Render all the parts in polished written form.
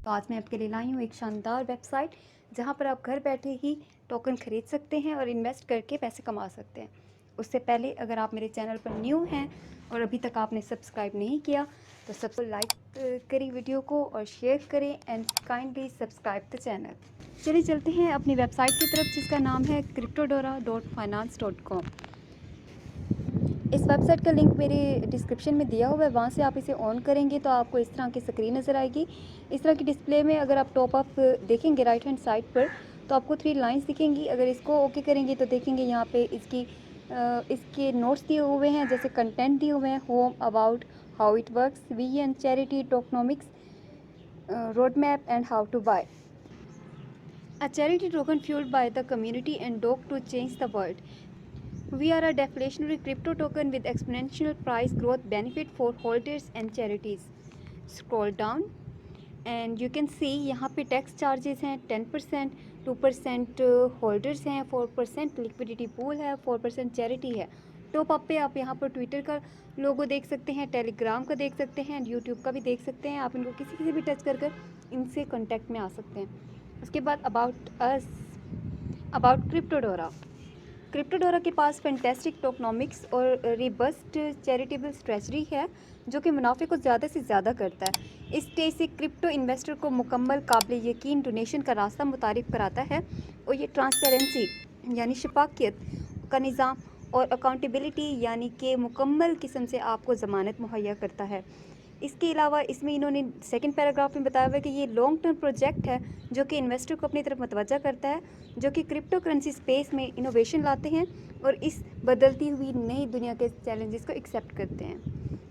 तो आज मैं आपके लिए लाई हूँ एक शानदार वेबसाइट जहाँ पर आप घर बैठे ही टोकन खरीद सकते हैं और इन्वेस्ट करके पैसे कमा सकते हैं। उससे पहले अगर आप मेरे चैनल पर न्यू हैं और अभी तक आपने सब्सक्राइब नहीं किया तो सबसे लाइक करें वीडियो को और शेयर करें and kindly subscribe the channel. चलिए चलते हैं अपनी वेबसाइट की तरफ जिसका नाम है cryptodora.finance.com। इस वेबसाइट का लिंक मेरे डिस्क्रिप्शन में दिया हुआ है, वहाँ से आप इसे ऑन करेंगे तो आपको इस तरह की स्क्रीन नज़र आएगी। इस तरह की डिस्प्ले में अगर आप टॉप अप देखेंगे राइट हैंड साइड पर तो आपको 3 लाइंस दिखेंगी। अगर इसको ओके करेंगे तो देखेंगे यहाँ पे इसके नोट्स दिए हुए हैं, जैसे कंटेंट दिए हुए हैं, home, about, how it works, we and charity, tokenomics, road map and how to buy a charity token fueled by the community and dog to change the world. We are a deflationary crypto token with exponential price growth benefit for holders and charities. Scroll down and you can see यहाँ पे tax charges हैं 10%, 2% holders हैं, 4% liquidity pool है, 4% charity है। Top up पे आप यहाँ पर ट्विटर का लोगो देख सकते हैं, टेलीग्राम का देख सकते हैं, यूट्यूब का भी देख सकते हैं। आप इनको किसी से भी टच कर इनसे कॉन्टैक्ट में आ सकते हैं। उसके बाद अबाउट क्रिप्टोडोरा। क्रिप्टोडोरा के पास फैंटेस्टिक टोकनॉमिक्स और रिबस्ट चैरिटेबल स्ट्रेटजी है जो कि मुनाफे को ज़्यादा से ज़्यादा करता है। इस स्टेज से क्रिप्टो इन्वेस्टर को मुकम्मल काबिल यकीन डोनेशन का रास्ता मुतारिफ कराता है और ये ट्रांसपेरेंसी यानी शफाकियत का निज़ाम और अकाउंटेबिलिटी यानी कि मुकम्मल किस्म से आपको ज़मानत मुहैया करता है। इसके अलावा इसमें इन्होंने सेकंड पैराग्राफ में बताया हुआ है कि ये लॉन्ग टर्म प्रोजेक्ट है जो कि इन्वेस्टर को अपनी तरफ मतवज्जा करता है, जो कि क्रिप्टो करेंसी स्पेस में इनोवेशन लाते हैं और इस बदलती हुई नई दुनिया के चैलेंजेस को एक्सेप्ट करते हैं।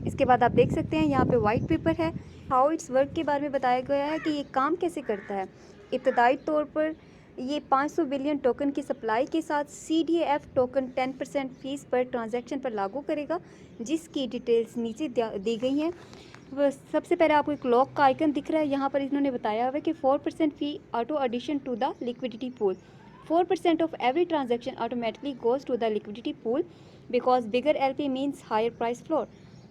इसके बाद आप देख सकते हैं यहाँ पे वाइट पेपर है, हाउ इट्स वर्क के बारे में बताया गया है कि ये काम कैसे करता है। इब्तदाई तौर पर ये 500 बिलियन टोकन की सप्लाई के साथ CDF टोकन 10% फीस पर ट्रांजैक्शन पर लागू करेगा, जिसकी डिटेल्स नीचे दी गई हैं। सबसे पहले आपको एक लॉक का आइकन दिख रहा है, यहाँ पर इन्होंने बताया हुआ है कि 4% fee auto addition to the liquidity pool. 4% of every transaction automatically goes to the liquidity pool because bigger LP means higher price floor.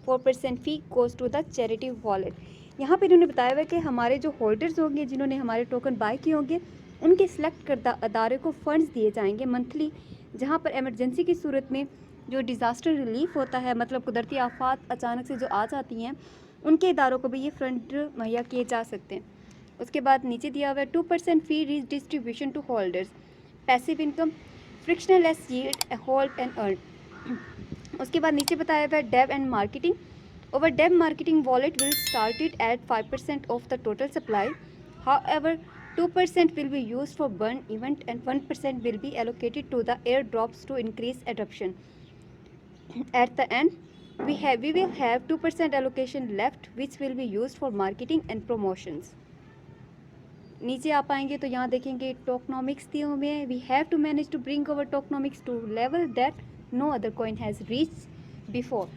4% fee goes to the charity wallet. यहाँ पर इन्होंने बताया हुआ है कि हमारे जो होल्डर्स होंगे जिन्होंने हमारे टोकन बाय किए होंगे उनके सिलेक्ट करदा अदारे को फंड्स दिए जाएंगे मंथली, जहाँ पर एमरजेंसी की सूरत में जो डिज़ास्टर रिलीफ होता है, मतलब कुदरती आफात अचानक से जो आ जाती हैं, उनके इदारों को भी ये फंड मुहैया किए जा सकते हैं। उसके बाद नीचे दिया हुआ है 2% fee distribution to holders, passive income, frictionless yield, hold and earn. उसके बाद नीचे बताया हुआ है dev and marketing. Over dev marketing wallet will started at 5% of the total supply. However 2% will be used for burn event and 1% will be allocated to the airdrops to increase adoption. At the end, we will have 2% allocation left which will be used for marketing and promotions. नीचे आप आएंगे तो यहाँ देखेंगे tokenomics दिए हुए हैं। We have to manage to bring our tokenomics to level that no other coin has reach before.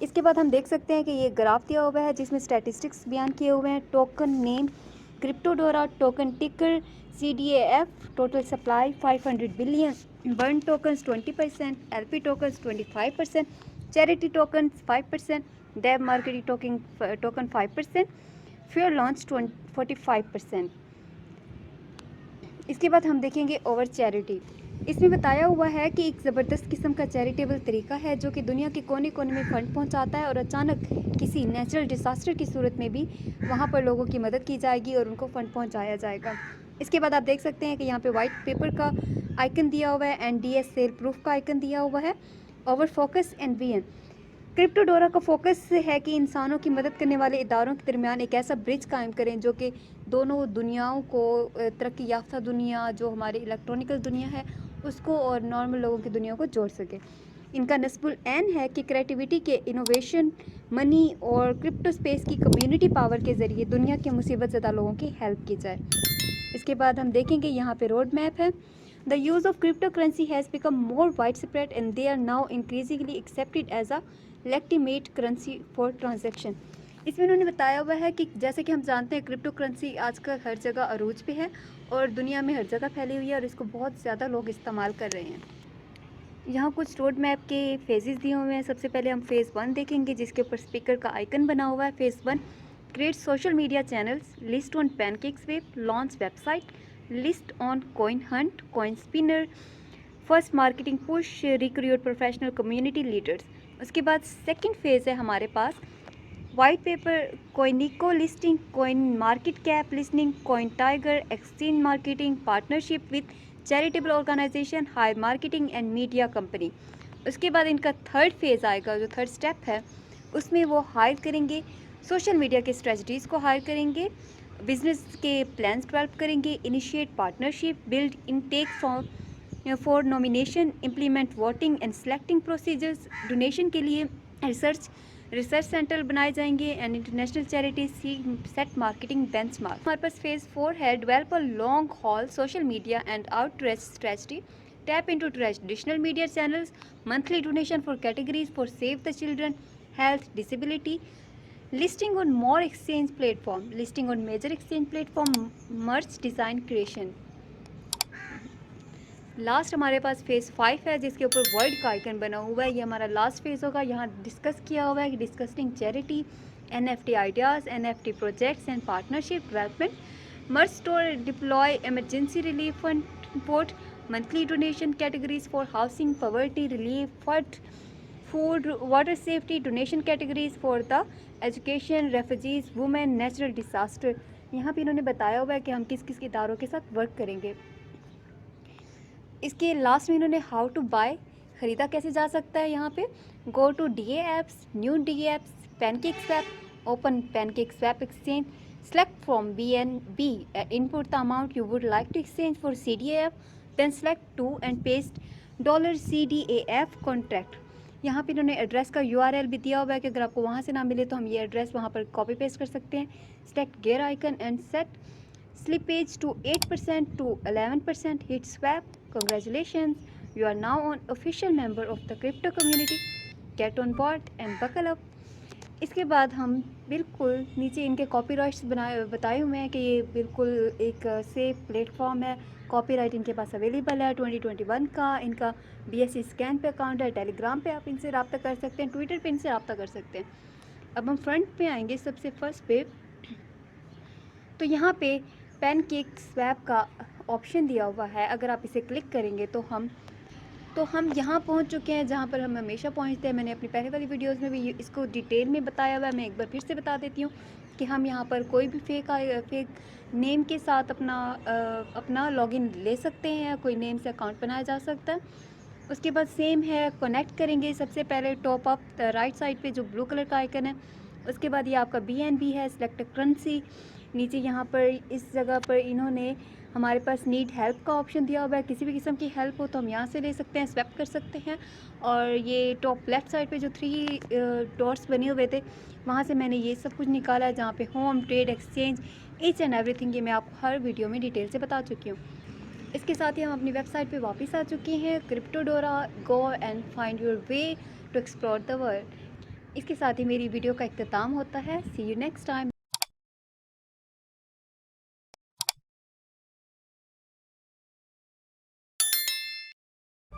इसके बाद हम देख सकते हैं कि ये ग्राफ दिया हुआ है जिसमें स्टैटिस्टिक्स बयान किए हुए हैं। Token name Cryptodora, token ticker CDAF, total supply 500 billion, burn tokens 20%, LP tokens 25%, charity tokens 5%, dev marketing token 5%, fair launch 45%। इसके बाद हम देखेंगे ओवर चैरिटी। इसमें बताया हुआ है कि एक ज़बरदस्त किस्म का चैरिटेबल तरीका है जो कि दुनिया के कोने कोने में फ़ंड पहुंचाता है और अचानक किसी नेचुरल डिज़ास्टर की सूरत में भी वहां पर लोगों की मदद की जाएगी और उनको फ़ंड पहुंचाया जाएगा। इसके बाद आप देख सकते हैं कि यहाँ पे वाइट पेपर का आइकन दिया हुआ है, NDS सेल प्रूफ का आइकन दिया हुआ है, ओवर फोकस एंड VN। क्रिप्टोडोरा का फोकस है कि इंसानों की मदद करने वाले इदारों के दरमियान एक ऐसा ब्रिज कायम करें जो कि दोनों दुनियाओं को, तरक्की याफ्ता दुनिया जो हमारी इलेक्ट्रॉनिकल दुनिया है उसको और नॉर्मल लोगों की दुनिया को जोड़ सके। इनका नस्बुल ऐन है कि क्रिएटिविटी के इनोवेशन, मनी और क्रिप्टो स्पेस की कम्युनिटी पावर के ज़रिए दुनिया के मुसीबत ज़दा लोगों की हेल्प की जाए। इसके बाद हम देखेंगे यहाँ पे रोड मैप है। The use of crypto currency has become more wide spread and they are now increasingly accepted as a legitimate currency for transaction. इसमें उन्होंने बताया हुआ है कि जैसे कि हम जानते हैं क्रिप्टो करेंसी आजकल हर जगह अरूज पे है और दुनिया में हर जगह फैली हुई है और इसको बहुत ज़्यादा लोग इस्तेमाल कर रहे हैं। यहाँ कुछ रोड मैप के फेजेस दिए हुए हैं। सबसे पहले हम फ़ेज़ 1 देखेंगे जिसके ऊपर स्पीकर का आइकन बना हुआ है। Phase 1 create social media channels, list on PancakeSwap, launch website, list on Coin Hunt, Coin Spinner, first marketing push, recruit professional community leaders. उसके बाद सेकंड फेज़ है हमारे पास white paper, CoinGecko listing, coin market cap listing, coin tiger, exchange marketing, partnership with charitable organisation, hire marketing and media company. उसके बाद इनका third phase आएगा, जो थर्ड स्टेप है उसमें वो हायर करेंगे सोशल मीडिया के स्ट्रेटजीज़ को हायर करेंगे, बिजनेस के प्लान्स डेवलप करेंगे, initiate partnership, build intake for nomination, implement voting and selecting procedures, donation के लिए रिसर्च सेंटर बनाए जाएंगे and international charity set marketing benchmark. हमारे पास फेज़ 4 है develop a long haul social media and outreach strategy, tap into traditional media channels, monthly donation for categories for save the children, health, disability, listing on more exchange platform, listing on major exchange platform, merch design creation। Last हमारे पास phase 5 है जिसके ऊपर world का icon बना हुआ है। ये हमारा लास्ट फेज़ होगा। यहाँ डिस्कस किया हुआ है कि discussing charity, NFT ideas, NFT projects and partnership development, merge store, deploy emergency relief fund support, monthly donation categories for housing, poverty relief fund, food, water safety, donation categories for the education, refugees, women, natural disaster. यहाँ पे इन्होंने बताया हुआ है कि हम किस किस इदारों के साथ वर्क करेंगे। इसके लास्ट में इन्होंने हाउ टू बाय, ख़रीदा कैसे जा सकता है। यहाँ पे go to DA apps, new DA apps, PancakeSwap, open PancakeSwap exchange, select from BNB, input the amount you would like to exchange for CDAF, then select to and paste $CDAF contract। यहाँ पे इन्होंने address का URL भी दिया हुआ है कि अगर आपको वहाँ से ना मिले तो हम ये एड्रेस वहाँ पर कॉपी पेस्ट कर सकते हैं। select gear icon and set slippage to 8% to 11%, hit swap, congratulations, you are now an official member of the crypto community, get on board and buckle up। इसके बाद हम बिल्कुल नीचे इनके कॉपीराइट्स बताए हुए हैं कि ये बिल्कुल एक सेफ प्लेटफॉर्म है। कॉपीराइट इनके पास अवेलेबल है 2021 का। इनका BSC स्कैन पे अकाउंट है, टेलीग्राम पे आप इनसे रब्ता कर सकते हैं, ट्विटर पे इनसे रब्ता कर सकते हैं। अब हम फ्रंट पे आएंगे सबसे फर्स्ट पे, तो यहाँ पे पैनकेकस्वैप का ऑप्शन दिया हुआ है। अगर आप इसे क्लिक करेंगे तो हम यहाँ पहुँच चुके हैं जहाँ पर हम हमेशा पहुँचते हैं। मैंने अपनी पहले वाली वीडियोस में भी इसको डिटेल में बताया हुआ है। मैं एक बार फिर से बता देती हूँ कि हम यहाँ पर कोई भी फेक नेम के साथ अपना लॉगिन ले सकते हैं, कोई नेम से अकाउंट बनाया जा सकता है। उसके बाद सेम है, कनेक्ट करेंगे सबसे पहले टॉप अप राइट साइड पे जो ब्लू कलर का आइकन है। उसके बाद ये आपका BNB है, सिलेक्ट करेंसी। नीचे यहाँ पर इस जगह पर इन्होंने हमारे पास नीड हेल्प का ऑप्शन दिया हुआ है। किसी भी किस्म की हेल्प हो तो हम यहाँ से ले सकते हैं, स्वैप कर सकते हैं। और ये टॉप लेफ़्ट साइड पे जो 3 डॉट्स बने हुए थे वहाँ से मैंने ये सब कुछ निकाला है, जहाँ पे home, trade, exchange, each and everything ये मैं आपको हर वीडियो में डिटेल से बता चुकी हूँ। इसके साथ ही हम अपनी वेबसाइट पे वापस आ चुके हैं, क्रिप्टोडोरा। Go and find your way to explore the world. इसके साथ ही मेरी वीडियो का इख्तिताम होता है। See you next time.